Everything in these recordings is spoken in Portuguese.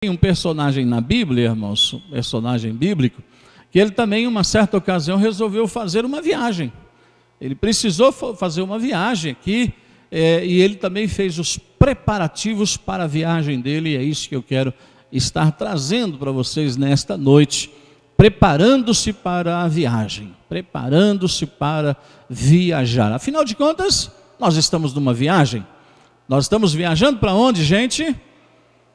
Tem um personagem na Bíblia, irmãos, um personagem bíblico, que ele também, em uma certa ocasião, resolveu fazer uma viagem. Ele precisou fazer uma viagem aqui, e ele também fez os preparativos para a viagem dele, e é isso que eu quero estar trazendo para vocês nesta noite. Preparando-se para a viagem, preparando-se para viajar. Afinal de contas, nós estamos numa viagem. Nós estamos viajando para onde, gente?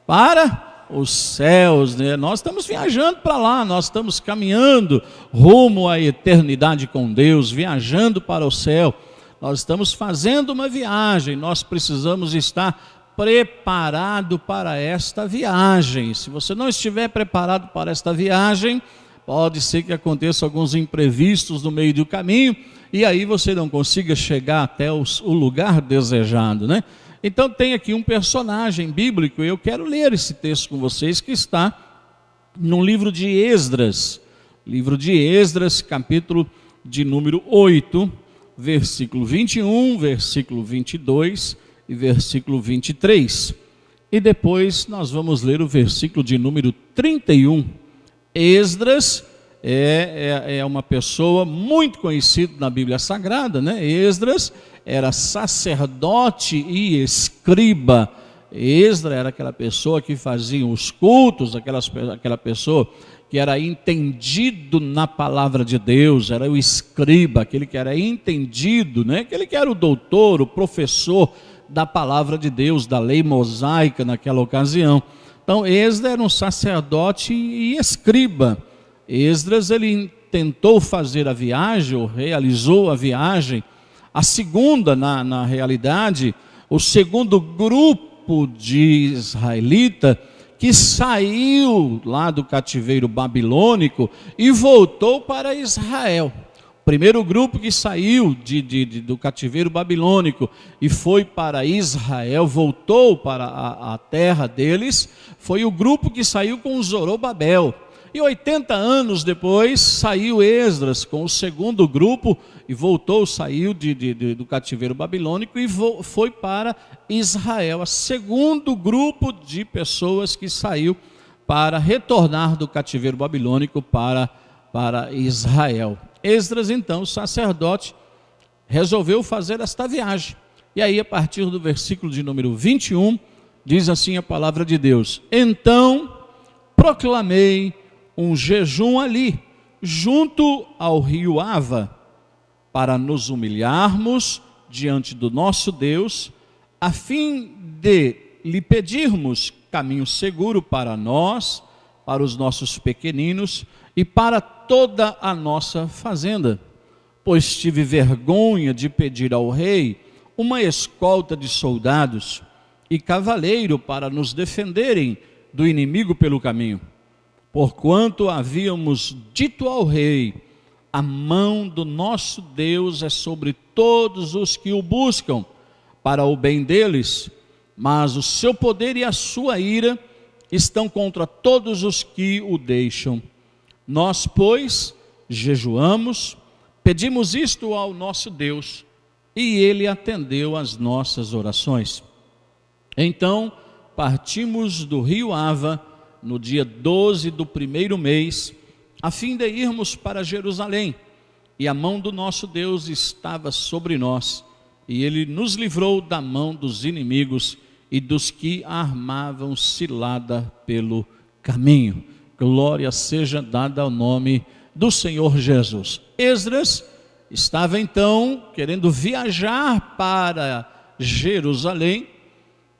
Para os céus, né? Nós estamos viajando para lá, nós estamos caminhando rumo à eternidade com Deus, viajando para o céu. Nós estamos fazendo uma viagem, nós precisamos estar preparado para esta viagem. Se você não estiver preparado para esta viagem, pode ser que aconteça alguns imprevistos no meio do caminho, e aí você não consiga chegar até o lugar desejado, né? Então tem aqui um personagem bíblico, e eu quero ler esse texto com vocês, que está no livro de Esdras, capítulo de número 8, versículo 21, versículo 22 e versículo 23. E depois nós vamos ler o versículo de número 31. Esdras é uma pessoa muito conhecida na Bíblia Sagrada, né? Esdras era sacerdote e escriba. Esdras era aquela pessoa que fazia os cultos, aquela pessoa que era entendido na palavra de Deus, era o escriba, aquele que era entendido, né? Aquele que era o doutor, o professor da palavra de Deus, da lei mosaica naquela ocasião. Então, Esdras era um sacerdote e escriba. Esdras, ele tentou fazer a viagem, ou realizou a viagem, a segunda, na realidade, o segundo grupo de israelita que saiu lá do cativeiro babilônico e voltou para Israel. O primeiro grupo que saiu do cativeiro babilônico e foi para Israel, voltou para a terra deles, foi o grupo que saiu com Zorobabel. E 80 anos depois saiu Esdras com o segundo grupo e saiu do cativeiro babilônico e foi para Israel. O segundo grupo de pessoas que saiu para retornar do cativeiro babilônico para Israel. Esdras, então, o sacerdote, resolveu fazer esta viagem. E aí, a partir do versículo de número 21, diz assim a palavra de Deus: Então proclamei um jejum ali, junto ao rio Ava, para nos humilharmos diante do nosso Deus, a fim de lhe pedirmos caminho seguro para nós, para os nossos pequeninos e para toda a nossa fazenda. Pois tive vergonha de pedir ao rei uma escolta de soldados e cavaleiro para nos defenderem do inimigo pelo caminho. Porquanto havíamos dito ao rei: a mão do nosso Deus é sobre todos os que o buscam, para o bem deles, mas o seu poder e a sua ira estão contra todos os que o deixam. Nós, pois, jejuamos, pedimos isto ao nosso Deus, e ele atendeu às nossas orações. Então partimos do rio Ava no dia 12 do primeiro mês, a fim de irmos para Jerusalém, e a mão do nosso Deus estava sobre nós, e ele nos livrou da mão dos inimigos e dos que armavam cilada pelo caminho. Glória seja dada ao nome do Senhor Jesus. Esdras estava então querendo viajar para Jerusalém,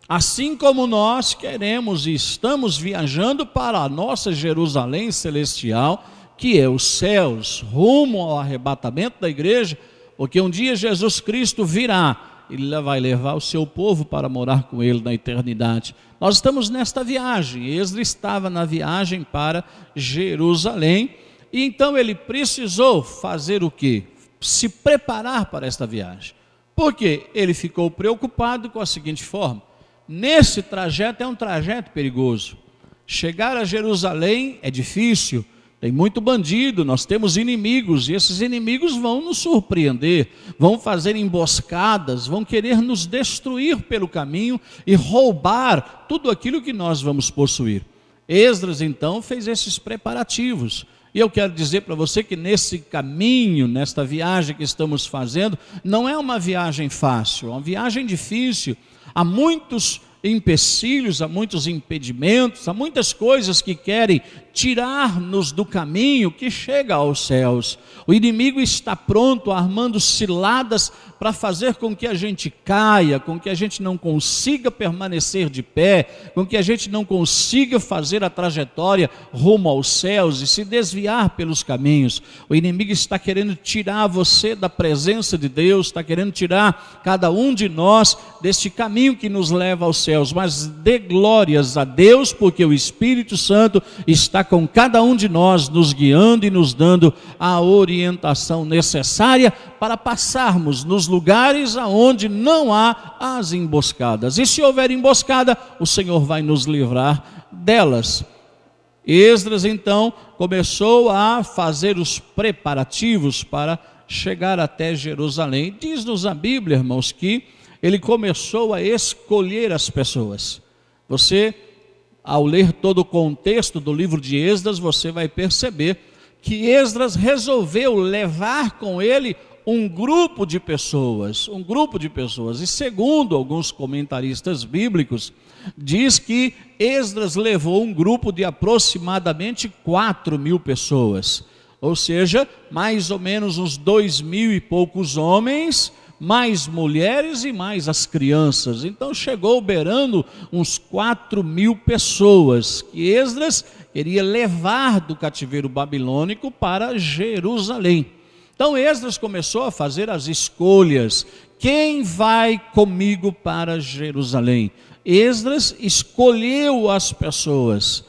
assim como nós queremos e estamos viajando para a nossa Jerusalém celestial, que é os céus, rumo ao arrebatamento da igreja, porque um dia Jesus Cristo virá, ele vai levar o seu povo para morar com ele na eternidade. Nós estamos nesta viagem. Esdras estava na viagem para Jerusalém, e então ele precisou fazer o quê? Se preparar para esta viagem. Porque ele ficou preocupado com a seguinte forma: nesse trajeto é um trajeto perigoso. Chegar a Jerusalém é difícil, tem muito bandido, nós temos inimigos, e esses inimigos vão nos surpreender, vão fazer emboscadas, vão querer nos destruir pelo caminho e roubar tudo aquilo que nós vamos possuir. Esdras então fez esses preparativos. E eu quero dizer para você que nesse caminho, nesta viagem que estamos fazendo, não é uma viagem fácil, é uma viagem difícil. Há muitos empecilhos, há muitos impedimentos, há muitas coisas que querem tirar-nos do caminho que chega aos céus. O inimigo está pronto, armando ciladas para fazer com que a gente caia, com que a gente não consiga permanecer de pé, com que a gente não consiga fazer a trajetória rumo aos céus e se desviar pelos caminhos. O inimigo está querendo tirar você da presença de Deus, está querendo tirar cada um de nós deste caminho que nos leva aos céus. Mas dê glórias a Deus, porque o Espírito Santo está com cada um de nós, nos guiando e nos dando a orientação necessária para passarmos nos lugares aonde não há as emboscadas. E se houver emboscada, o Senhor vai nos livrar delas. Esdras então começou a fazer os preparativos para chegar até Jerusalém. Diz-nos a Bíblia, irmãos, que ele começou a escolher as pessoas. Você, ao ler todo o contexto do livro de Esdras, você vai perceber que Esdras resolveu levar com ele um grupo de pessoas. E segundo alguns comentaristas bíblicos, diz que Esdras levou um grupo de aproximadamente 4.000 pessoas. Ou seja, mais ou menos uns 2.000 e poucos homens, mais mulheres e mais as crianças. Então chegou beirando uns 4.000 pessoas que Esdras queria levar do cativeiro babilônico para Jerusalém. Então Esdras começou a fazer as escolhas. Quem vai comigo para Jerusalém? Esdras escolheu as pessoas.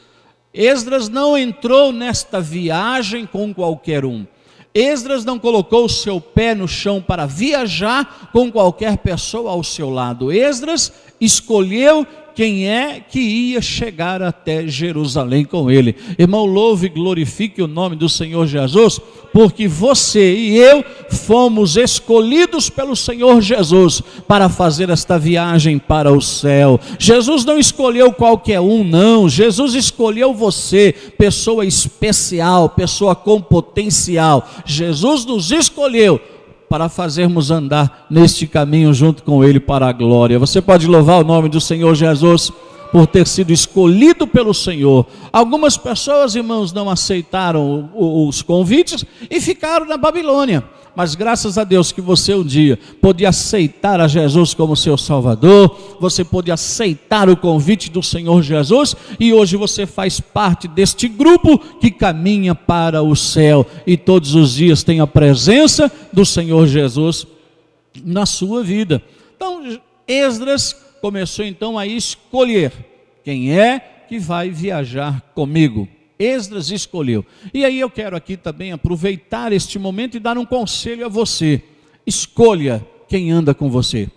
Esdras não entrou nesta viagem com qualquer um. Esdras não colocou o seu pé no chão para viajar com qualquer pessoa ao seu lado. Esdras escolheu quem é que ia chegar até Jerusalém com ele. Irmão, louve e glorifique o nome do Senhor Jesus, porque você e eu fomos escolhidos pelo Senhor Jesus para fazer esta viagem para o céu. Jesus não escolheu qualquer um, não. Jesus escolheu você, pessoa especial, pessoa com potencial. Jesus nos escolheu para fazermos andar neste caminho junto com Ele para a glória. Você pode louvar o nome do Senhor Jesus por ter sido escolhido pelo Senhor. Algumas pessoas, irmãos, não aceitaram os convites e ficaram na Babilônia. Mas graças a Deus que você um dia pôde aceitar a Jesus como seu Salvador, você pôde aceitar o convite do Senhor Jesus, e hoje você faz parte deste grupo que caminha para o céu, e todos os dias tem a presença do Senhor Jesus na sua vida. Então Esdras começou então a escolher quem é que vai viajar comigo. Esdras escolheu. E aí eu quero aqui também aproveitar este momento e dar um conselho a você. Escolha quem anda com você.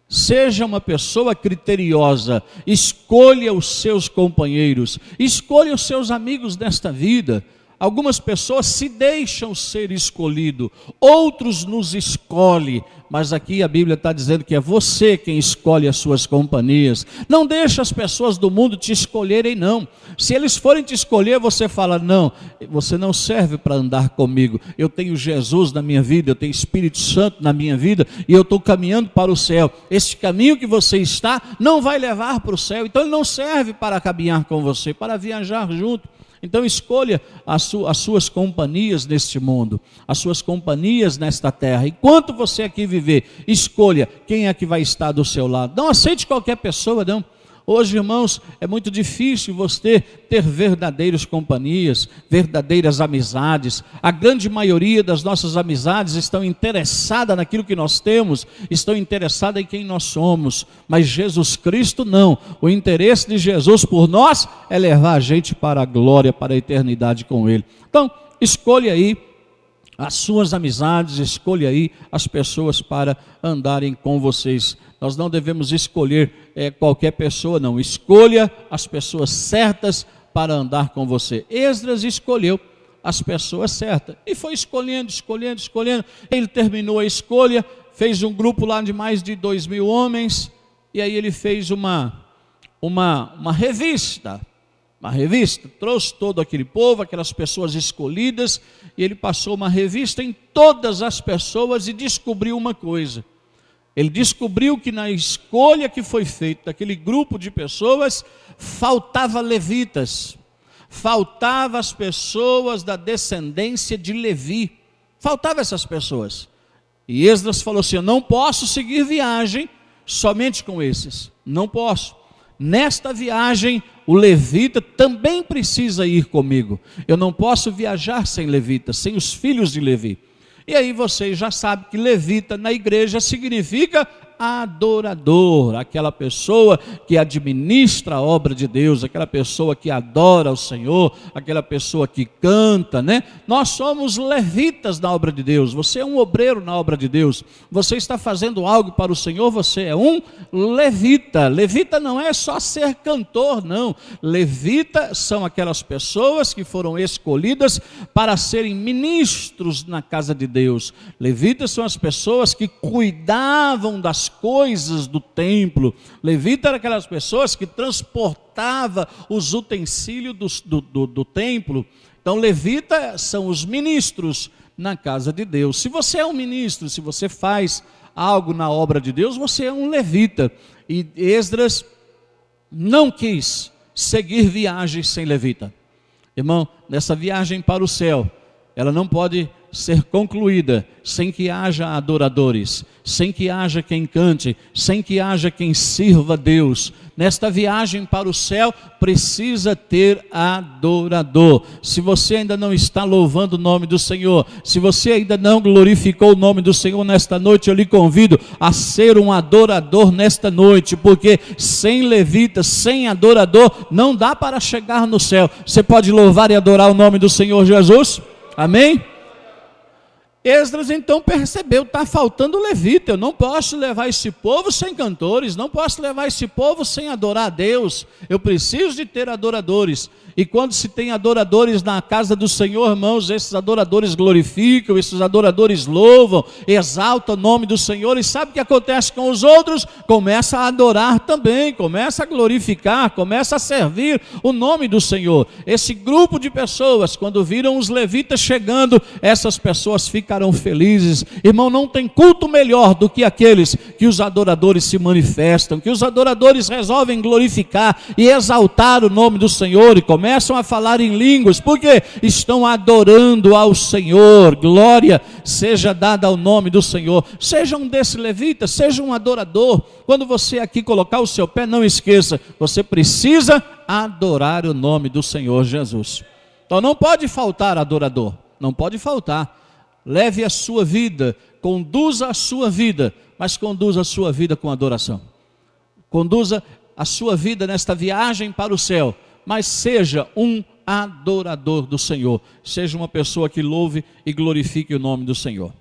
Seja uma pessoa criteriosa. Escolha os seus companheiros. Escolha os seus amigos desta vida. Algumas pessoas se deixam ser escolhidos, outros nos escolhem, mas aqui a Bíblia está dizendo que é você quem escolhe as suas companhias. Não deixa as pessoas do mundo te escolherem, não. Se eles forem te escolher, você fala: não, você não serve para andar comigo. Eu tenho Jesus na minha vida, eu tenho Espírito Santo na minha vida, e eu estou caminhando para o céu. Este caminho que você está não vai levar para o céu, então ele não serve para caminhar com você, para viajar junto. Então escolha as suas companhias neste mundo, as suas companhias nesta terra. Enquanto você aqui viver, escolha quem é que vai estar do seu lado. Não aceite qualquer pessoa, não. Hoje, irmãos, é muito difícil você ter verdadeiras companhias, verdadeiras amizades. A grande maioria das nossas amizades estão interessadas naquilo que nós temos, estão interessadas em quem nós somos. Mas Jesus Cristo não. O interesse de Jesus por nós é levar a gente para a glória, para a eternidade com Ele. Então, escolha aí as suas amizades, escolha aí as pessoas para andarem com vocês. Nós não devemos escolher qualquer pessoa, não. Escolha as pessoas certas para andar com você. Esdras escolheu as pessoas certas e foi escolhendo. Ele terminou a escolha, fez um grupo lá de mais de 2.000 homens, e aí ele fez uma revista. uma revista, trouxe todo aquele povo, aquelas pessoas escolhidas, e ele passou uma revista em todas as pessoas e descobriu uma coisa. Ele descobriu que na escolha que foi feita daquele grupo de pessoas, faltava levitas, faltava as pessoas da descendência de Levi, faltava essas pessoas. E Esdras falou assim: eu não posso seguir viagem somente com esses, não posso. Nesta viagem, o levita também precisa ir comigo. Eu não posso viajar sem levita, sem os filhos de Levi. E aí vocês já sabem que levita na igreja significa adorador, aquela pessoa que administra a obra de Deus, aquela pessoa que adora o Senhor, aquela pessoa que canta, né? Nós somos levitas na obra de Deus. Você é um obreiro na obra de Deus. Você está fazendo algo para o Senhor, você é um levita. Levita não é só ser cantor, não. Levita são aquelas pessoas que foram escolhidas para serem ministros na casa de Deus. Levitas são as pessoas que cuidavam das coisas do templo. Levita era aquelas pessoas que transportavam os utensílios do templo. Então levita são os ministros na casa de Deus. Se você é um ministro, se você faz algo na obra de Deus, você é um levita. E Esdras não quis seguir viagens sem levita. Irmão, nessa viagem para o céu, ela não pode ser concluída sem que haja adoradores, sem que haja quem cante, sem que haja quem sirva a Deus. Nesta viagem para o céu precisa ter adorador. Se você ainda não está louvando o nome do Senhor, se você ainda não glorificou o nome do Senhor nesta noite, eu lhe convido a ser um adorador nesta noite, porque sem levita, sem adorador, não dá para chegar no céu. Você pode louvar e adorar o nome do Senhor Jesus? Amém? Esdras então percebeu, está faltando levita. Eu não posso levar esse povo sem cantores, não posso levar esse povo sem adorar a Deus. Eu preciso de ter adoradores. E quando se tem adoradores na casa do Senhor, irmãos, esses adoradores glorificam, esses adoradores louvam, exaltam o nome do Senhor. E sabe o que acontece com os outros? Começa a adorar também, começa a glorificar, começa a servir o nome do Senhor. Esse grupo de pessoas, quando viram os levitas chegando, essas pessoas ficarão felizes. Irmão, não tem culto melhor do que aqueles que os adoradores se manifestam, que os adoradores resolvem glorificar e exaltar o nome do Senhor e começam a falar em línguas, porque estão adorando ao Senhor. Glória seja dada ao nome do Senhor. Seja um desses levitas, seja um adorador. Quando você aqui colocar o seu pé, não esqueça, você precisa adorar o nome do Senhor Jesus. Então não pode faltar adorador, não pode faltar. Leve a sua vida, conduza a sua vida, mas conduza a sua vida com adoração. Conduza a sua vida nesta viagem para o céu, mas seja um adorador do Senhor. Seja uma pessoa que louve e glorifique o nome do Senhor.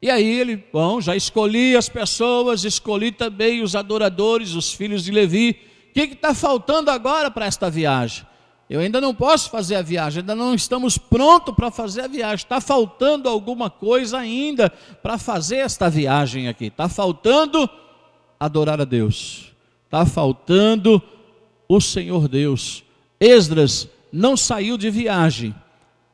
E aí ele, bom, já escolhi as pessoas, escolhi também os adoradores, os filhos de Levi. O que está faltando agora para esta viagem? Eu ainda não posso fazer a viagem, ainda não estamos prontos para fazer a viagem. Está faltando alguma coisa ainda para fazer esta viagem aqui. Está faltando adorar a Deus. Está faltando o Senhor Deus. Esdras não saiu de viagem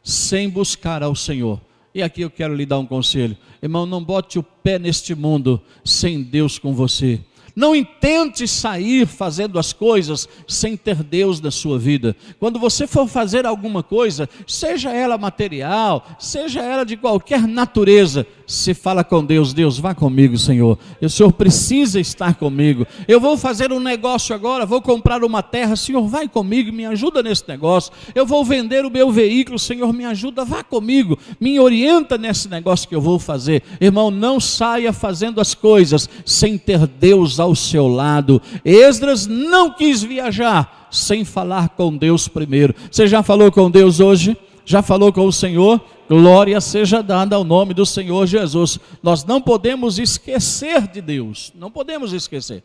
sem buscar ao Senhor. E aqui eu quero lhe dar um conselho. Irmão, não bote o pé neste mundo sem Deus com você. Não intente sair fazendo as coisas sem ter Deus na sua vida. Quando você for fazer alguma coisa, seja ela material, seja ela de qualquer natureza, se fala com Deus: Deus, vá comigo, Senhor. O Senhor precisa estar comigo. Eu vou fazer um negócio agora, vou comprar uma terra, Senhor, vai comigo, me ajuda nesse negócio. Eu vou vender o meu veículo, Senhor, me ajuda, vá comigo, me orienta nesse negócio que eu vou fazer. Irmão, não saia fazendo as coisas sem ter Deus ao seu lado. Esdras não quis viajar sem falar com Deus primeiro. Você já falou com Deus hoje? Já falou com o Senhor? Glória seja dada ao nome do Senhor Jesus. Nós não podemos esquecer de Deus, não podemos esquecer.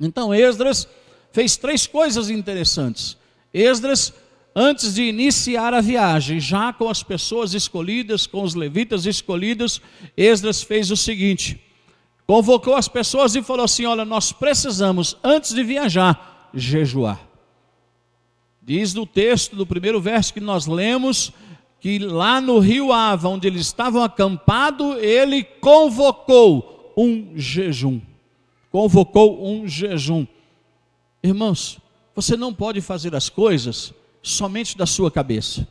Então Esdras fez 3 coisas interessantes. Esdras, antes de iniciar a viagem, já com as pessoas escolhidas, com os levitas escolhidos, Esdras fez o seguinte: convocou as pessoas e falou assim: olha, nós precisamos, antes de viajar, jejuar. Diz no texto do primeiro verso que nós lemos, que lá no rio Ava, onde eles estavam acampados, ele convocou um jejum. Convocou um jejum. Irmãos, você não pode fazer as coisas somente da sua cabeça.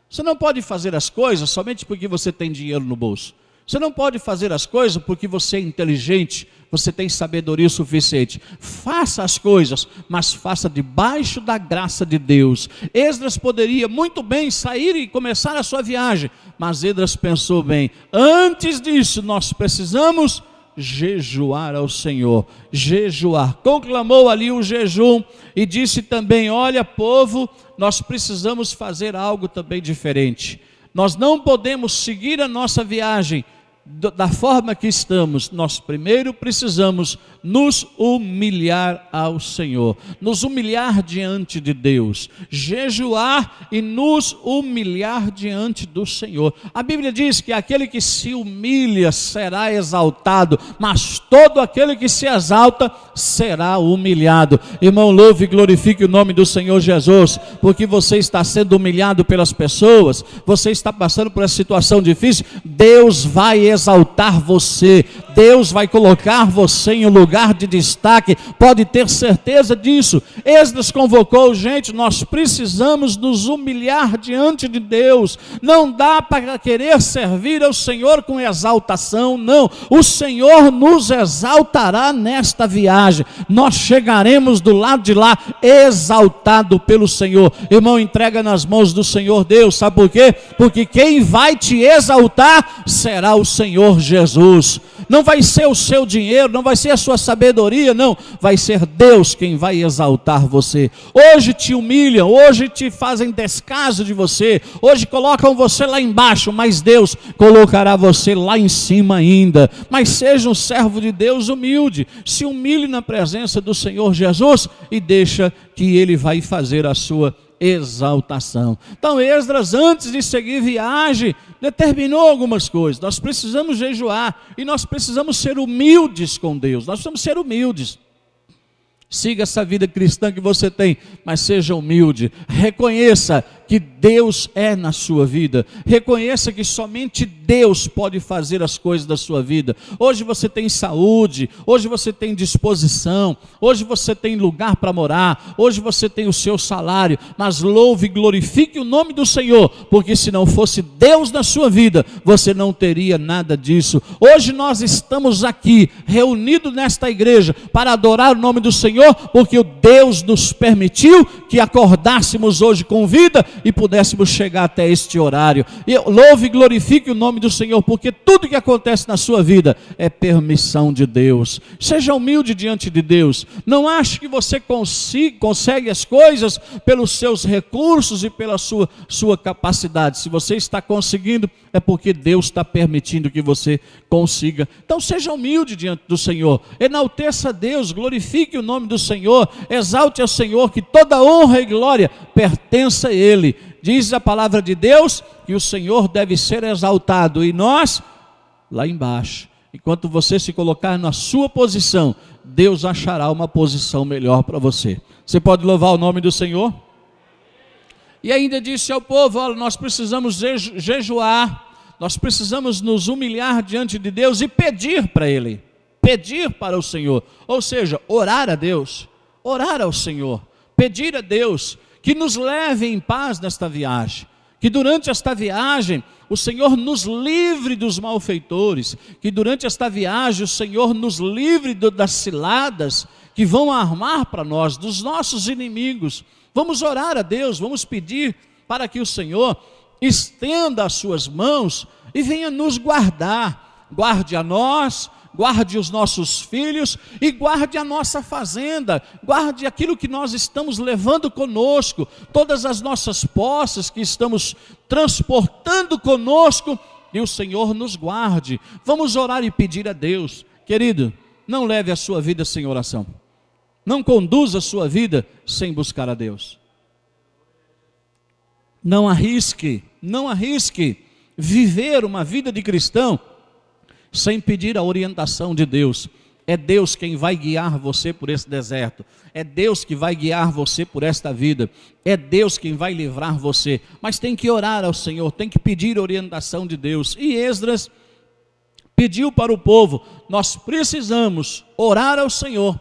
Você não pode fazer as coisas somente porque você tem dinheiro no bolso. Você não pode fazer as coisas porque você é inteligente, você tem sabedoria suficiente. Faça as coisas, mas faça debaixo da graça de Deus. Esdras poderia muito bem sair e começar a sua viagem, mas Esdras pensou bem, antes disso nós precisamos jejuar ao Senhor, jejuar. Conclamou ali o jejum e disse também, olha povo, nós precisamos fazer algo também diferente. Nós não podemos seguir a nossa viagem da forma que estamos. Nós primeiro precisamos nos humilhar ao Senhor, nos humilhar diante de Deus, jejuar e nos humilhar diante do Senhor. A Bíblia diz que aquele que se humilha será exaltado, mas todo aquele que se exalta será humilhado. Irmão, louve e glorifique o nome do Senhor Jesus, porque você está sendo humilhado pelas pessoas, você está passando por essa situação difícil, Deus vai exaltar você, Deus vai colocar você em um lugar de destaque, pode ter certeza disso. Esdras convocou, gente, nós precisamos nos humilhar diante de Deus, não dá para querer servir ao Senhor com exaltação, não, o Senhor nos exaltará nesta viagem, nós chegaremos do lado de lá exaltado pelo Senhor. Irmão, entrega nas mãos do Senhor Deus, sabe por quê? Porque quem vai te exaltar será o Senhor Jesus. Não vai ser o seu dinheiro, não vai ser a sua sabedoria, não, vai ser Deus quem vai exaltar você. Hoje te humilham, hoje te fazem descaso de você, hoje colocam você lá embaixo, mas Deus colocará você lá em cima ainda. Mas seja um servo de Deus humilde, se humilhe na presença do Senhor Jesus e deixa que Ele vai fazer a sua exaltação. Então Esdras, antes de seguir viagem, determinou algumas coisas. Nós precisamos jejuar e nós precisamos ser humildes com Deus. Nós precisamos ser humildes. Siga essa vida cristã que você tem, mas seja humilde. Reconheça que Deus é na sua vida. Reconheça que somente Deus pode fazer as coisas da sua vida. Hoje você tem saúde, hoje você tem disposição, hoje você tem lugar para morar, hoje você tem o seu salário, mas louve e glorifique o nome do Senhor, porque se não fosse Deus na sua vida, você não teria nada disso. Hoje nós estamos aqui, reunidos nesta igreja, para adorar o nome do Senhor, porque o Deus nos permitiu que acordássemos hoje com vida e pudéssemos chegar até este horário. E louve e glorifique o nome do Senhor, porque tudo que acontece na sua vida é permissão de Deus. Seja humilde diante de Deus. Não ache que você consegue as coisas pelos seus recursos e pela sua capacidade. Se você está conseguindo, é porque Deus está permitindo que você consiga. Então seja humilde diante do Senhor, enalteça a Deus, glorifique o nome do Senhor, exalte ao Senhor, que toda honra e glória pertença a Ele. Diz a palavra de Deus que o Senhor deve ser exaltado e nós lá embaixo. Enquanto você se colocar na sua posição, Deus achará uma posição melhor para você. Você pode louvar o nome do Senhor? E ainda disse ao povo, olha, nós precisamos jejuar, nós precisamos nos humilhar diante de Deus e pedir para Ele, pedir para o Senhor, ou seja, orar a Deus, orar ao Senhor, pedir a Deus que nos leve em paz nesta viagem, que durante esta viagem o Senhor nos livre dos malfeitores, que durante esta viagem o Senhor nos livre das ciladas que vão armar para nós, dos nossos inimigos. Vamos orar a Deus, vamos pedir para que o Senhor estenda as suas mãos e venha nos guardar, guarde a nós, guarde os nossos filhos e guarde a nossa fazenda, guarde aquilo que nós estamos levando conosco, todas as nossas posses que estamos transportando conosco, e o Senhor nos guarde. Vamos orar e pedir a Deus. Querido, não leve a sua vida sem oração, não conduza a sua vida sem buscar a Deus. Não arrisque viver uma vida de cristão sem pedir a orientação de Deus. É Deus quem vai guiar você por esse deserto. É Deus que vai guiar você por esta vida. É Deus quem vai livrar você. Mas tem que orar ao Senhor, tem que pedir orientação de Deus. E Esdras pediu para o povo: nós precisamos orar ao Senhor,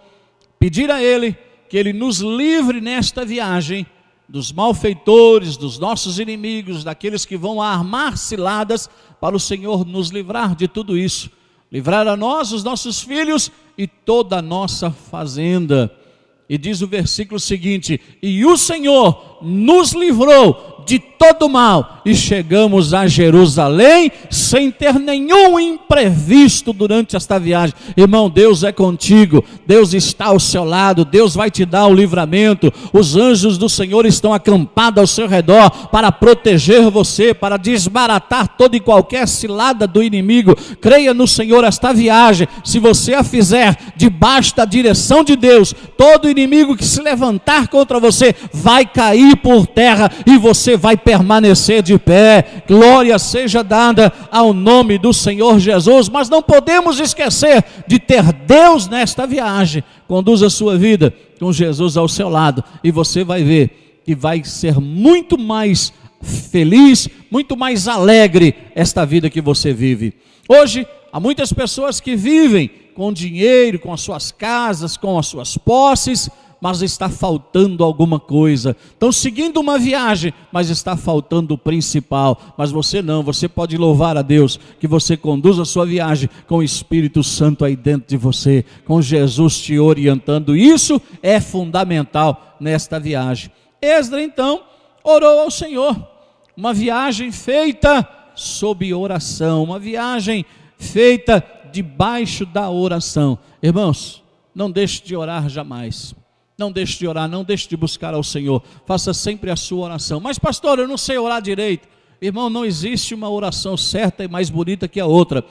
pedir a Ele que Ele nos livre nesta viagem dos malfeitores, dos nossos inimigos, daqueles que vão armar ciladas, para o Senhor nos livrar de tudo isso. Livrar a nós, os nossos filhos e toda a nossa fazenda. E diz o versículo seguinte: e o Senhor nos livrou de todo mal, e chegamos a Jerusalém sem ter nenhum imprevisto durante esta viagem. Irmão, Deus é contigo, Deus está ao seu lado, Deus vai te dar o livramento. Os anjos do Senhor estão acampados ao seu redor para proteger você, para desbaratar toda e qualquer cilada do inimigo. Creia no Senhor. Esta viagem, se você a fizer debaixo da direção de Deus, todo inimigo que se levantar contra você vai cair por terra e você vai permanecer de pé. Glória seja dada ao nome do Senhor Jesus. Mas não podemos esquecer de ter Deus nesta viagem. Conduza a sua vida com Jesus ao seu lado e você vai ver que vai ser muito mais feliz, muito mais alegre esta vida que você vive. Hoje há muitas pessoas que vivem com dinheiro, com as suas casas, com as suas posses, mas está faltando alguma coisa. Estão seguindo uma viagem, mas está faltando o principal. Mas você não, você pode louvar a Deus que você conduza a sua viagem com o Espírito Santo aí dentro de você, com Jesus te orientando. Isso é fundamental nesta viagem. Esdras então orou ao Senhor. Uma viagem feita sob oração, uma viagem feita debaixo da oração. Irmãos, não deixe de orar jamais. Não deixe de orar, não deixe de buscar ao Senhor. Faça sempre a sua oração. Mas pastor, eu não sei orar direito. Irmão, não existe uma oração certa e mais bonita que a outra.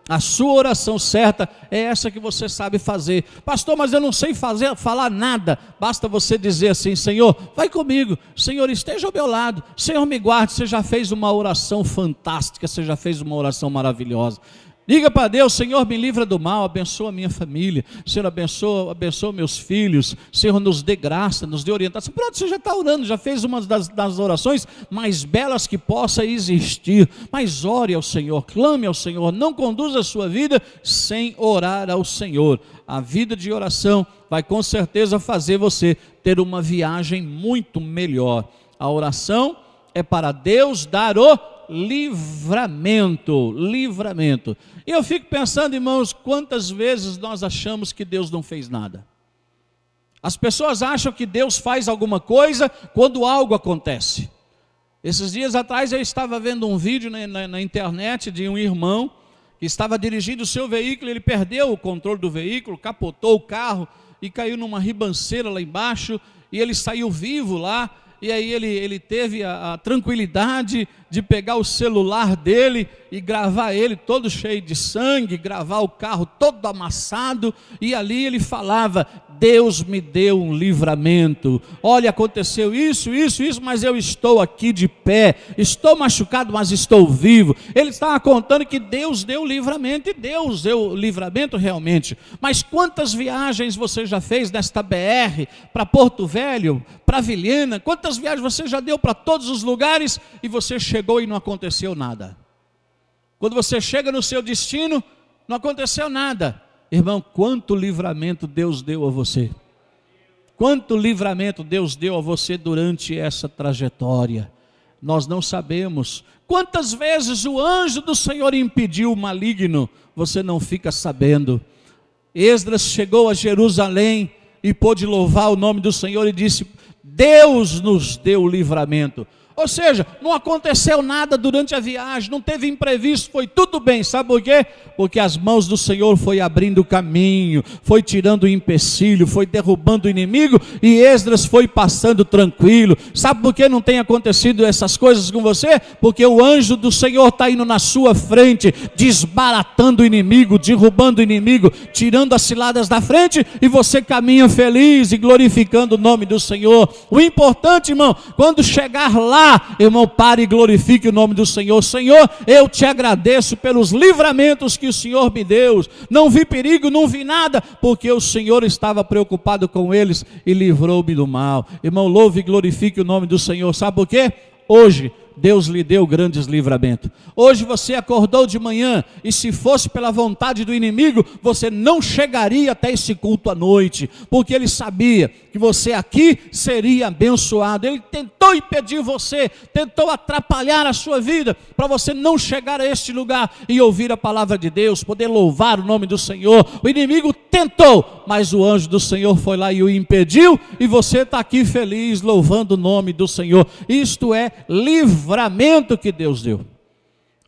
A sua oração certa é essa que você sabe fazer. Pastor, mas eu não sei falar nada. Basta você dizer assim: Senhor, vai comigo. Senhor, esteja ao meu lado. Senhor, me guarde. Você já fez uma oração fantástica. Você já fez uma oração maravilhosa. Diga para Deus: Senhor, me livra do mal, abençoa a minha família, Senhor, abençoa meus filhos, Senhor, nos dê graça, nos dê orientação. Pronto, você já está orando, já fez uma das orações mais belas que possa existir. Mas ore ao Senhor, clame ao Senhor, não conduza a sua vida sem orar ao Senhor. A vida de oração vai com certeza fazer você ter uma viagem muito melhor. A oração é para Deus dar o livramento. E eu fico pensando, irmãos, quantas vezes nós achamos que Deus não fez nada. As pessoas acham que Deus faz alguma coisa quando algo acontece. Esses dias atrás eu estava vendo um vídeo na internet de um irmão que estava dirigindo o seu veículo. Ele perdeu o controle do veículo, capotou o carro e caiu numa ribanceira lá embaixo, e ele saiu vivo lá. E aí ele teve a tranquilidade de pegar o celular dele e gravar ele todo cheio de sangue, gravar o carro todo amassado, e ali ele falava: Deus me deu um livramento. Olha, aconteceu isso, mas eu estou aqui de pé, estou machucado, mas estou vivo. Ele estava contando que Deus deu o livramento, e Deus deu o livramento realmente. Mas quantas viagens você já fez nesta BR, para Porto Velho, para Vilhena? Quantas viagens você já deu para todos os lugares e você chegou e não aconteceu nada? Quando você chega no seu destino, não aconteceu nada. Irmão, quanto livramento Deus deu a você. Quanto livramento Deus deu a você durante essa trajetória. Nós não sabemos. Quantas vezes o anjo do Senhor impediu o maligno, você não fica sabendo. Esdras chegou a Jerusalém e pôde louvar o nome do Senhor e disse: Deus nos deu o livramento. Ou seja, não aconteceu nada durante a viagem, não teve imprevisto, foi tudo bem. Sabe por quê? Porque as mãos do Senhor foi abrindo o caminho, foi tirando o empecilho, foi derrubando o inimigo, e Esdras foi passando tranquilo. Sabe por que não tem acontecido essas coisas com você? Porque o anjo do Senhor está indo na sua frente, desbaratando o inimigo, derrubando o inimigo, tirando as ciladas da frente, e você caminha feliz e glorificando o nome do Senhor. O importante, irmão, quando chegar lá, vá, irmão, pare e glorifique o nome do Senhor. Senhor, eu te agradeço pelos livramentos que o Senhor me deu. Não vi perigo, não vi nada, porque o Senhor estava preocupado com eles e livrou-me do mal. Irmão, louve e glorifique o nome do Senhor. Sabe por quê? Hoje Deus lhe deu grandes livramentos. Hoje você acordou de manhã e se fosse pela vontade do inimigo, você não chegaria até esse culto à noite, porque ele sabia que você aqui seria abençoado. Ele tentou impedir você, tentou atrapalhar a sua vida, para você não chegar a este lugar e ouvir a palavra de Deus, poder louvar o nome do Senhor. O inimigo tentou, mas o anjo do Senhor foi lá e o impediu, e você está aqui feliz, louvando o nome do Senhor. Isto é livramento que Deus deu.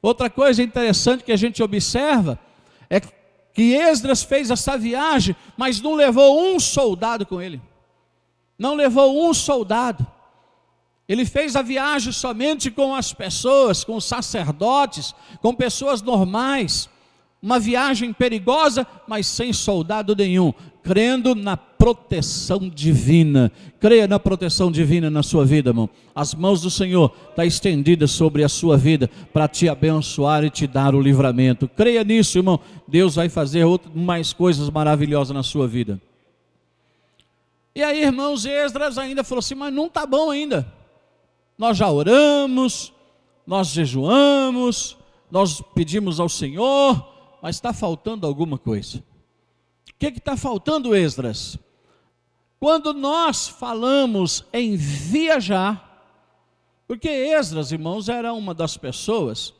Outra coisa interessante que a gente observa é que Esdras fez essa viagem, mas não levou um soldado com ele. Não levou um soldado. Ele fez a viagem somente com as pessoas, com os sacerdotes, com pessoas normais. Uma viagem perigosa, mas sem soldado nenhum, crendo na proteção divina. Creia na proteção divina na sua vida, irmão. As mãos do Senhor estão estendidas sobre a sua vida para te abençoar e te dar o livramento. Creia nisso, irmão. Deus vai fazer mais coisas maravilhosas na sua vida. E aí, irmãos, Esdras ainda falou assim, mas não está bom ainda. Nós já oramos, nós jejuamos, nós pedimos ao Senhor, mas está faltando alguma coisa. O que está faltando, Esdras? Quando nós falamos em viajar, porque Esdras, irmãos, era uma das pessoas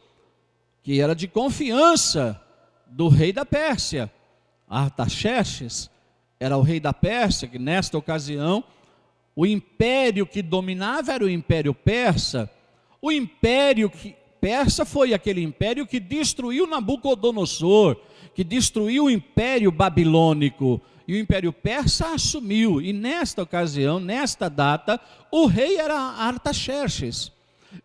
que era de confiança do rei da Pérsia. Artaxerxes era o rei da Pérsia, que nesta ocasião, o império que dominava era o Império Persa. O Império Persa foi aquele império que destruiu Nabucodonosor, que destruiu o Império Babilônico, e o Império Persa assumiu, e nesta ocasião, nesta data, o rei era Artaxerxes.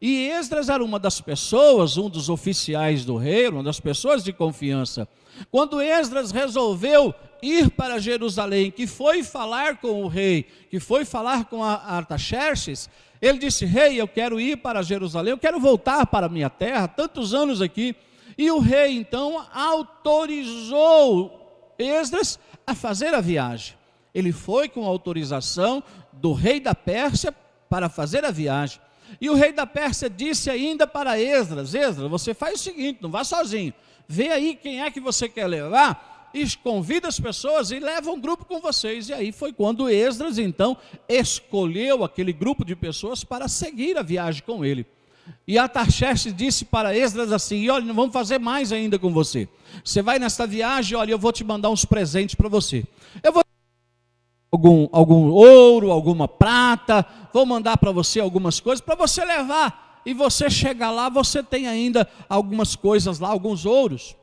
E Esdras era uma das pessoas, um dos oficiais do rei, uma das pessoas de confiança. Quando Esdras resolveu ir para Jerusalém, que foi falar com o rei, que foi falar com Artaxerxes, ele disse, rei, eu quero ir para Jerusalém, eu quero voltar para a minha terra, tantos anos aqui. E o rei então autorizou Esdras a fazer a viagem. Ele foi com autorização do rei da Pérsia para fazer a viagem. E o rei da Pérsia disse ainda para Esdras, Esdras, você faz o seguinte, não vá sozinho, vê aí quem é que você quer levar, e convida as pessoas e leva um grupo com vocês. E aí foi quando Esdras então escolheu aquele grupo de pessoas para seguir a viagem com ele. E Artaxerxes disse para Esdras assim, olha, não vamos fazer mais ainda com você. Você vai nessa viagem, olha, eu vou te mandar uns presentes para você. Eu vou algum ouro, alguma prata, vou mandar para você algumas coisas, para você levar. E você chega lá, você tem ainda algumas coisas lá, alguns ouros,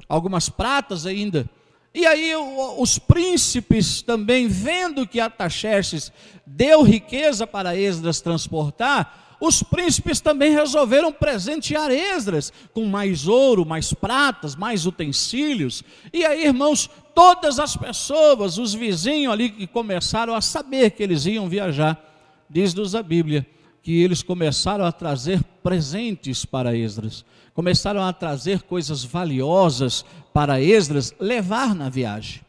algumas pratas ainda. E aí os príncipes também, vendo que Artaxerxes deu riqueza para Esdras transportar, os príncipes também resolveram presentear Esdras com mais ouro, mais pratas, mais utensílios. E aí, irmãos, todas as pessoas, os vizinhos ali que começaram a saber que eles iam viajar, diz-nos a Bíblia, que eles começaram a trazer presentes para Esdras, começaram a trazer coisas valiosas para Esdras levar na viagem.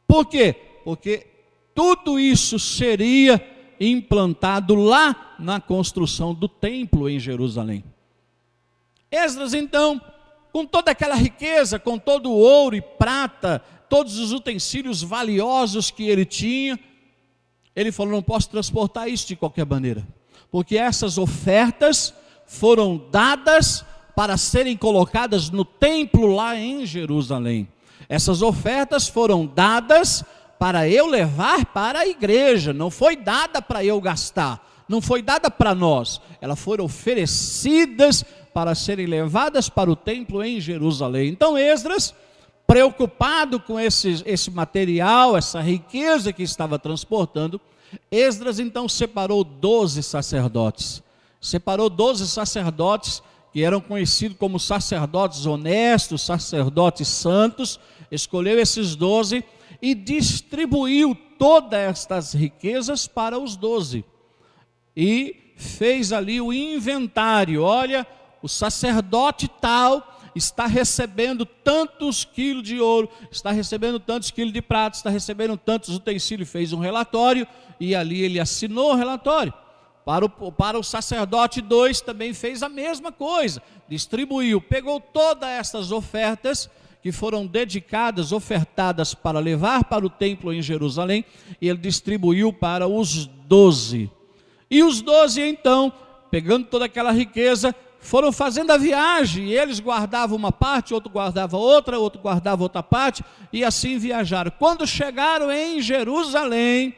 Por quê? Porque tudo isso seria implantado lá na construção do templo em Jerusalém. Esdras então, com toda aquela riqueza, com todo o ouro e prata, todos os utensílios valiosos que ele tinha, ele falou, não posso transportar isso de qualquer maneira, porque essas ofertas foram dadas para serem colocadas no templo lá em Jerusalém. Essas ofertas foram dadas para eu levar para a igreja, não foi dada para eu gastar, não foi dada para nós, elas foram oferecidas para serem levadas para o templo em Jerusalém. Então Esdras, preocupado com esse material, essa riqueza que estava transportando, Esdras então separou 12 sacerdotes, que eram conhecidos como sacerdotes honestos, sacerdotes santos, escolheu esses 12 e distribuiu todas estas riquezas para os 12. E fez ali o inventário. Olha, o sacerdote tal está recebendo tantos quilos de ouro, está recebendo tantos quilos de prata, está recebendo tantos utensílios, fez um relatório e ali ele assinou o relatório. Para o sacerdote 2 também fez a mesma coisa, distribuiu, pegou todas essas ofertas que foram dedicadas, ofertadas para levar para o templo em Jerusalém, e ele distribuiu para os 12. E os 12 então, pegando toda aquela riqueza, foram fazendo a viagem, e eles guardavam uma parte, outro guardava outra, outro guardava outra parte, e assim viajaram. Quando chegaram em Jerusalém,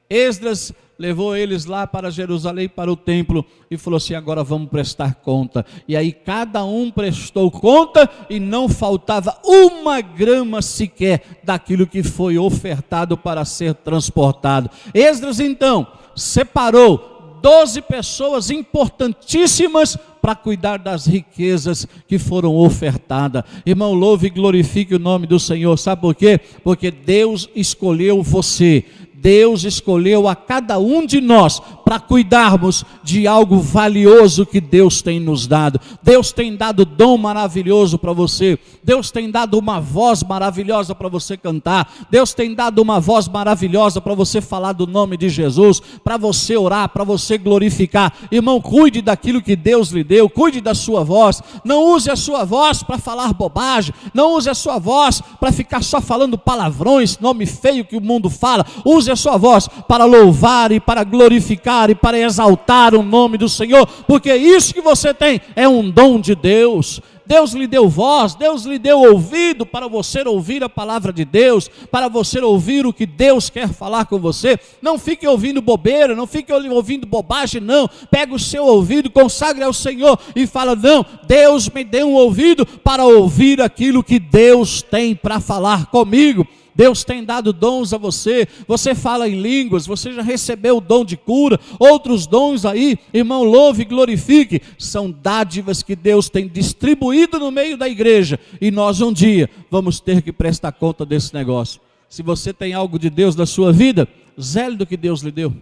Esdras levou eles lá para Jerusalém, para o templo, e falou assim: agora vamos prestar conta. E aí cada um prestou conta, e não faltava uma grama sequer daquilo que foi ofertado para ser transportado. Esdras então separou 12 pessoas importantíssimas para cuidar das riquezas que foram ofertadas. Irmão, louve e glorifique o nome do Senhor. Sabe por quê? Porque Deus escolheu você. Deus escolheu a cada um de nós para cuidarmos de algo valioso que Deus tem nos dado. Deus tem dado dom maravilhoso para você. Deus tem dado uma voz maravilhosa para você cantar. Deus tem dado uma voz maravilhosa para você falar do nome de Jesus, para você orar, para você glorificar. Irmão, cuide daquilo que Deus lhe deu, cuide da sua voz. Não use a sua voz para falar bobagem. Não use a sua voz para ficar só falando palavrões, nome feio que o mundo fala. Use a sua voz para louvar e para glorificar e para exaltar o nome do Senhor, porque isso que você tem é um dom de Deus. Deus lhe deu voz, Deus lhe deu ouvido para você ouvir a palavra de Deus, para você ouvir o que Deus quer falar com você. Não fique ouvindo bobeira, não fique ouvindo bobagem, não. Pega o seu ouvido, consagre ao Senhor e fala: não, Deus me deu um ouvido para ouvir aquilo que Deus tem para falar comigo. Deus tem dado dons a você, você fala em línguas, você já recebeu o dom de cura, outros dons aí, irmão, louve e glorifique, são dádivas que Deus tem distribuído no meio da igreja, e nós um dia vamos ter que prestar conta desse negócio. Se você tem algo de Deus na sua vida, zele do que Deus lhe deu,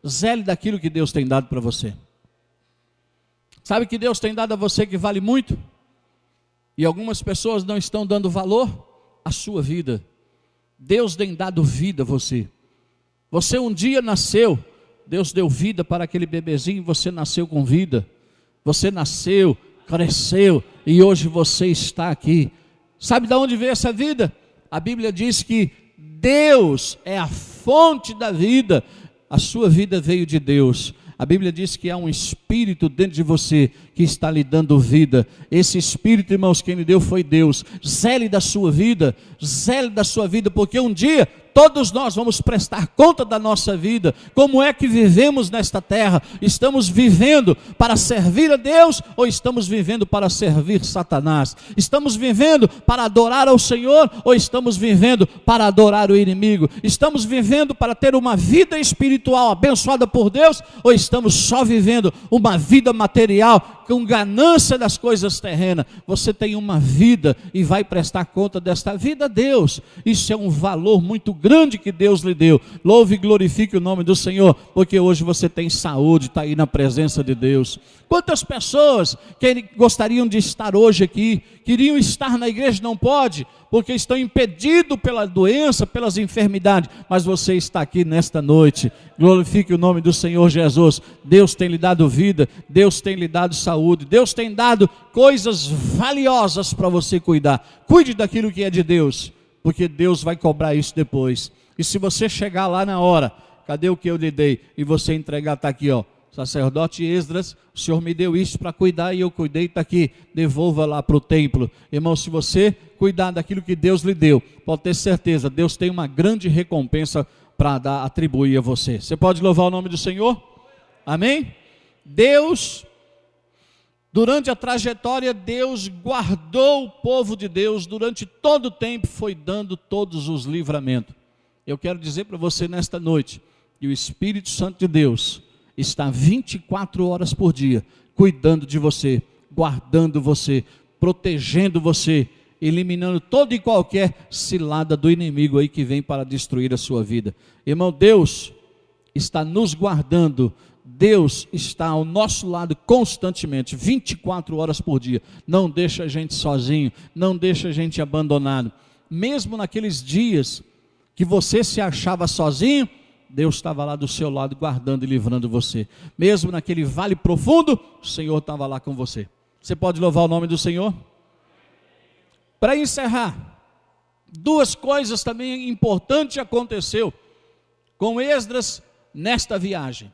zele daquilo que Deus tem dado para você. Sabe que Deus tem dado a você que vale muito? E algumas pessoas não estão dando valor à sua vida. Deus tem dado vida a você. Você um dia nasceu, Deus deu vida para aquele bebezinho, você nasceu com vida. Você nasceu, cresceu e hoje você está aqui. Sabe de onde veio essa vida? A Bíblia diz que Deus é a fonte da vida. A sua vida veio de Deus. A Bíblia diz que há um espírito dentro de você que está lhe dando vida. Esse espírito, irmãos, quem lhe deu foi Deus. Zele da sua vida, porque um dia todos nós vamos prestar conta da nossa vida. Como é que vivemos nesta terra? Estamos vivendo para servir a Deus ou estamos vivendo para servir Satanás? Estamos vivendo para adorar ao Senhor ou estamos vivendo para adorar o inimigo? Estamos vivendo para ter uma vida espiritual abençoada por Deus ou estamos só vivendo uma vida material com ganância das coisas terrenas? Você tem uma vida e vai prestar conta desta vida a Deus. Isso é um valor muito grande que Deus lhe deu. Louve e glorifique o nome do Senhor, porque hoje você tem saúde, está aí na presença de Deus. Quantas pessoas que gostariam de estar hoje aqui, queriam estar na igreja, não pode, porque estão impedidos pela doença, pelas enfermidades, mas você está aqui nesta noite. Glorifique o nome do Senhor Jesus. Deus tem lhe dado vida, Deus tem lhe dado saúde, Deus tem dado coisas valiosas para você cuidar. Cuide daquilo que é de Deus, porque Deus vai cobrar isso depois. E se você chegar lá na hora, cadê o que eu lhe dei? E você entregar, está aqui, ó. Sacerdote Esdras, o Senhor me deu isso para cuidar e eu cuidei, está aqui, devolva lá para o templo. Irmão, se você cuidar daquilo que Deus lhe deu, pode ter certeza, Deus tem uma grande recompensa para atribuir a você. Você pode louvar o nome do Senhor? Amém? Deus, durante a trajetória, Deus guardou o povo de Deus, durante todo o tempo foi dando todos os livramentos. Eu quero dizer para você nesta noite, que o Espírito Santo de Deus está 24 horas por dia, cuidando de você, guardando você, protegendo você, eliminando toda e qualquer cilada do inimigo aí que vem para destruir a sua vida. Irmão, Deus está nos guardando Deus está ao nosso lado constantemente, 24 horas por dia. Não deixa a gente sozinho, não deixa a gente abandonado. Mesmo naqueles dias que você se achava sozinho, Deus estava lá do seu lado guardando e livrando você. Mesmo naquele vale profundo, o Senhor estava lá com você. Você pode louvar o nome do Senhor? Para encerrar, duas coisas também importantes aconteceu com Esdras nesta viagem.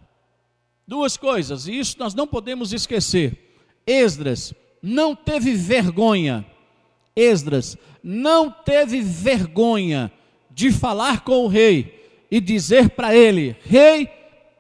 Duas coisas, e isso nós não podemos esquecer. Esdras não teve vergonha. Esdras não teve vergonha de falar com o rei e dizer para ele: rei,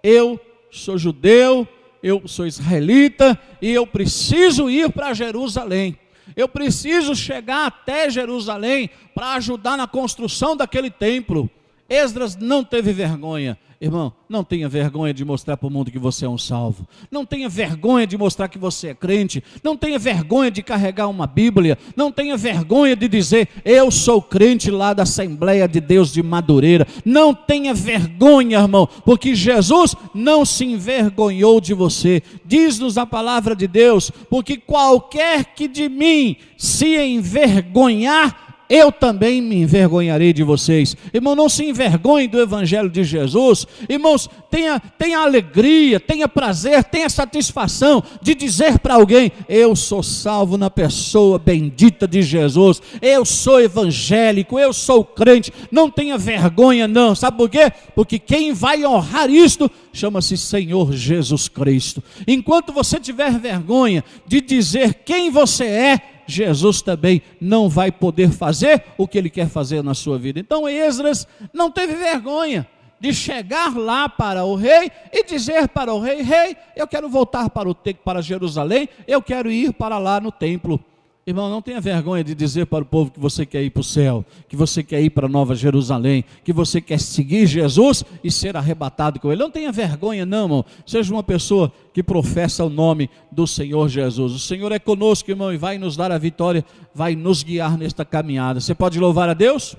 eu sou judeu, eu sou israelita e eu preciso ir para Jerusalém. Eu preciso chegar até Jerusalém para ajudar na construção daquele templo. Esdras não teve vergonha. Irmão, não tenha vergonha de mostrar para o mundo que você é um salvo. Não tenha vergonha de mostrar que você é crente. Não tenha vergonha de carregar uma Bíblia. Não tenha vergonha de dizer: eu sou crente lá da Assembleia de Deus de Madureira. Não tenha vergonha, irmão, porque Jesus não se envergonhou de você. Diz-nos a palavra de Deus: porque qualquer que de mim se envergonhar, eu também me envergonharei de vocês. Irmão, não se envergonhe do Evangelho de Jesus. Irmãos, tenha alegria, tenha prazer, tenha satisfação de dizer para alguém: eu sou salvo na pessoa bendita de Jesus, eu sou evangélico, eu sou crente. Não tenha vergonha não, sabe por quê? Porque quem vai honrar isto chama-se Senhor Jesus Cristo. Enquanto você tiver vergonha de dizer quem você é, Jesus também não vai poder fazer o que Ele quer fazer na sua vida. Então Esdras não teve vergonha de chegar lá para o rei e dizer para o rei: rei, eu quero voltar para Jerusalém, eu quero ir para lá no templo. Irmão, não tenha vergonha de dizer para o povo que você quer ir para o céu, que você quer ir para Nova Jerusalém, que você quer seguir Jesus e ser arrebatado com Ele. Não tenha vergonha não, irmão. Seja uma pessoa que professa o nome do Senhor Jesus. O Senhor é conosco, irmão, e vai nos dar a vitória, vai nos guiar nesta caminhada. Você pode louvar a Deus?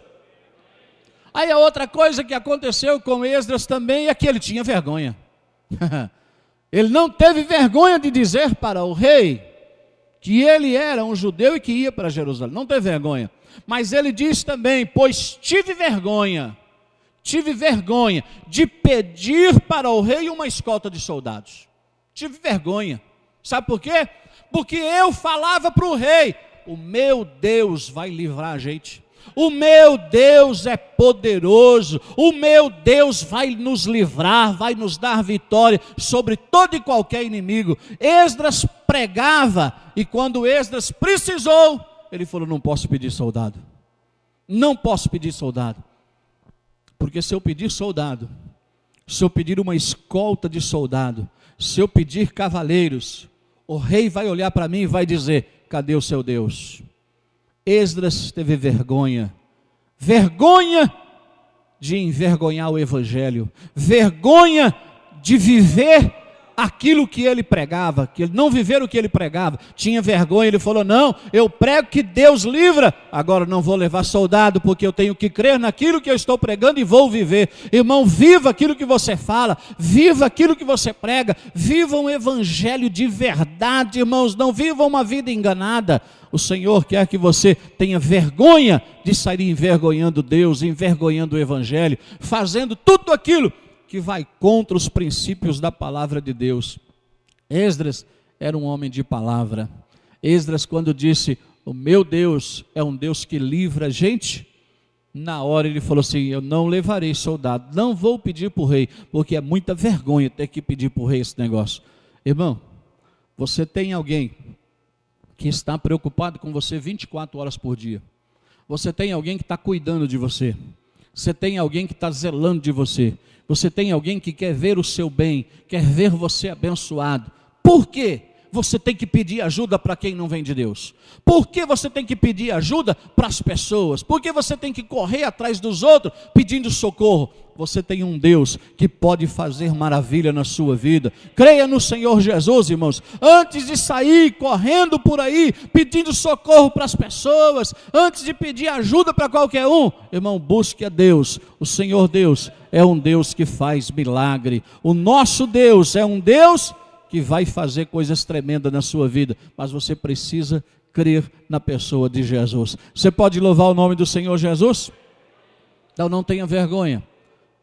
Aí a outra coisa que aconteceu com Esdras também é que ele tinha vergonha. Ele não teve vergonha de dizer para o rei que ele era um judeu e que ia para Jerusalém. Não teve vergonha. Mas ele diz também: pois tive vergonha de pedir para o rei uma escolta de soldados. Tive vergonha. Sabe por quê? Porque eu falava para o rei: o meu Deus vai livrar a gente. O meu Deus é poderoso, o meu Deus vai nos livrar, vai nos dar vitória sobre todo e qualquer inimigo. Esdras pregava, e quando Esdras precisou, ele falou: não posso pedir soldado, não posso pedir soldado, porque se eu pedir soldado, se eu pedir uma escolta de soldado, se eu pedir cavaleiros, o rei vai olhar para mim e vai dizer: cadê o seu Deus? Esdras teve vergonha de envergonhar o Evangelho, vergonha de viver aquilo que ele pregava, que ele não viver o que ele pregava, tinha vergonha. Ele falou: não, eu prego que Deus livra, agora não vou levar soldado, porque eu tenho que crer naquilo que eu estou pregando e vou viver. Irmão, viva aquilo que você fala, viva aquilo que você prega, viva um evangelho de verdade, irmãos, não viva uma vida enganada. O Senhor quer que você tenha vergonha de sair envergonhando Deus, envergonhando o evangelho, fazendo tudo aquilo que vai contra os princípios da palavra de Deus. Esdras era um homem de palavra. Esdras, quando disse: o meu Deus é um Deus que livra a gente, na hora ele falou assim: eu não levarei soldado, não vou pedir para o rei, porque é muita vergonha ter que pedir para o rei esse negócio. Irmão, você tem alguém que está preocupado com você 24 horas por dia. Você tem alguém que está cuidando de você. Você tem alguém que está zelando de você. Você tem alguém que quer ver o seu bem, quer ver você abençoado. Por quê? você tem que pedir ajuda para quem não vem de Deus? Por que você tem que pedir ajuda para as pessoas? Por que você tem que correr atrás dos outros pedindo socorro? Você tem um Deus que pode fazer maravilha na sua vida. Creia no Senhor Jesus, irmãos. Antes de sair correndo por aí, pedindo socorro para as pessoas, antes de pedir ajuda para qualquer um, irmão, busque a Deus. O Senhor Deus é um Deus que faz milagre. O nosso Deus é um Deus que vai fazer coisas tremendas na sua vida, mas você precisa crer na pessoa de Jesus. Você pode louvar o nome do Senhor Jesus? Então não tenha vergonha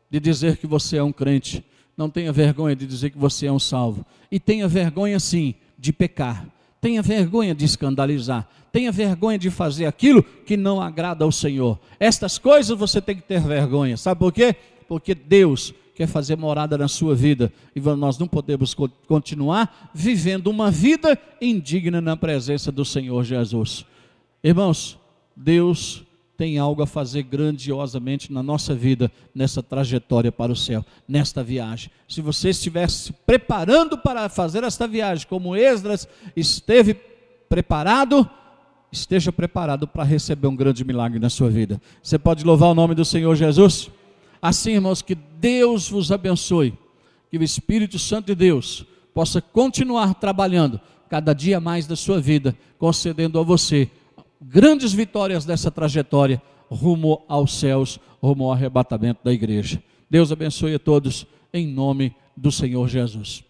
de dizer que você é um crente, não tenha vergonha de dizer que você é um salvo, e tenha vergonha sim de pecar, tenha vergonha de escandalizar, tenha vergonha de fazer aquilo que não agrada ao Senhor. Estas coisas você tem que ter vergonha, sabe por quê? Porque Deus quer fazer morada na sua vida, e nós não podemos continuar vivendo uma vida indigna na presença do Senhor Jesus. Irmãos, Deus tem algo a fazer grandiosamente na nossa vida, nessa trajetória para o céu, nesta viagem. Se você estiver se preparando para fazer esta viagem, como Esdras esteve preparado, esteja preparado para receber um grande milagre na sua vida. Você pode louvar o nome do Senhor Jesus? Assim, irmãos, que Deus vos abençoe, que o Espírito Santo de Deus possa continuar trabalhando cada dia mais da sua vida, concedendo a você grandes vitórias dessa trajetória rumo aos céus, rumo ao arrebatamento da igreja. Deus abençoe a todos, em nome do Senhor Jesus.